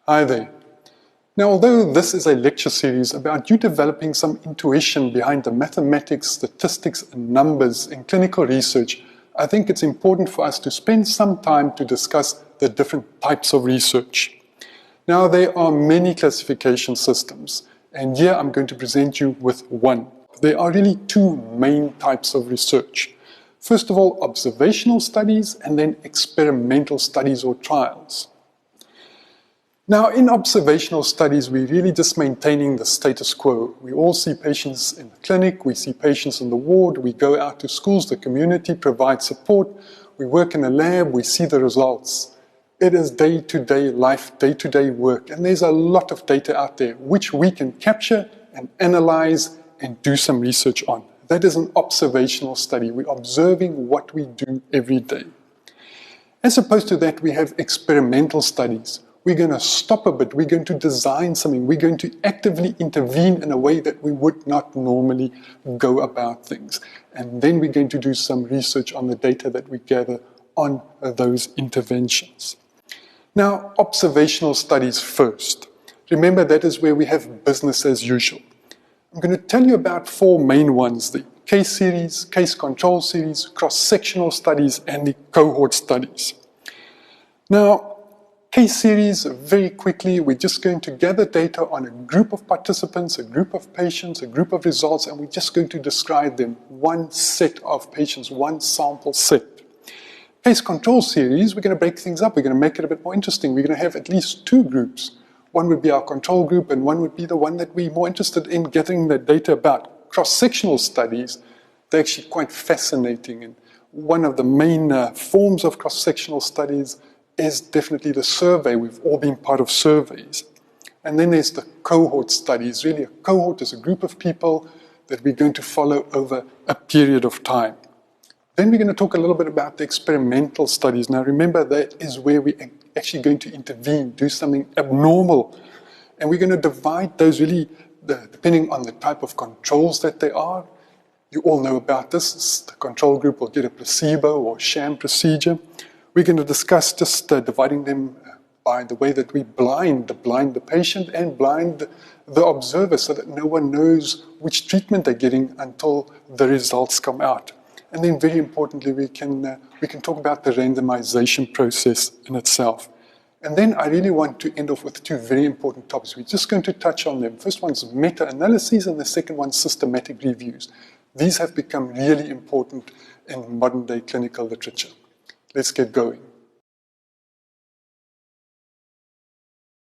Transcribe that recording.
Hi there. Now, although this is a lecture series about you developing some intuition behind the mathematics, statistics, and numbers in clinical research, I think it's important for us to spend some time to discuss the different types of research. Now, there are many classification systems, and here I'm going to present you with one. There are really two main types of research. First of all, observational studies, and then experimental studies or trials. Now, in observational studies, we're really just maintaining the status quo. We all see patients in the clinic, we see patients in the ward, we go out to schools, the community, provide support, we work in a lab, we see the results. It is day-to-day life, day-to-day work, and there's a lot of data out there which we can capture and analyze and do some research on. That is an observational study. We're observing what we do every day. As opposed to that, we have experimental studies. We're going to stop a bit, we're going to design something, we're going to actively intervene in a way that we would not normally go about things. And then we're going to do some research on the data that we gather on those interventions. Now, observational studies first. Remember, that is where we have business as usual. I'm going to tell you about four main ones: the case series, case control series, cross-sectional studies, and the cohort studies. Now, case series, very quickly, we're just going to gather data on a group of participants, a group of patients, a group of results, and we're just going to describe them, one set of patients, one sample set. Case control series, we're going to break things up, we're going to make it a bit more interesting. We're going to have at least two groups. One would be our control group, and one would be the one that we're more interested in gathering the data about. Cross-sectional studies, they're actually quite fascinating, and one of the main forms of cross-sectional studies is definitely the survey. We've all been part of surveys. And then there's the cohort studies. Really, a cohort is a group of people that we're going to follow over a period of time. Then we're going to talk a little bit about the experimental studies. Now remember, that is where we're actually going to intervene, do something abnormal. And we're going to divide those really, depending on the type of controls that they are. You all know about this. The control group will get a placebo or sham procedure. We're going to discuss just dividing them by the way that we blind the patient and blind the observer so that no one knows which treatment they're getting until the results come out. And then very importantly, we can talk about the randomization process in itself. And then I really want to end off with two very important topics. We're just going to touch on them. First one's meta-analyses, and the second one's systematic reviews. These have become really important in modern day clinical literature. Let's get going.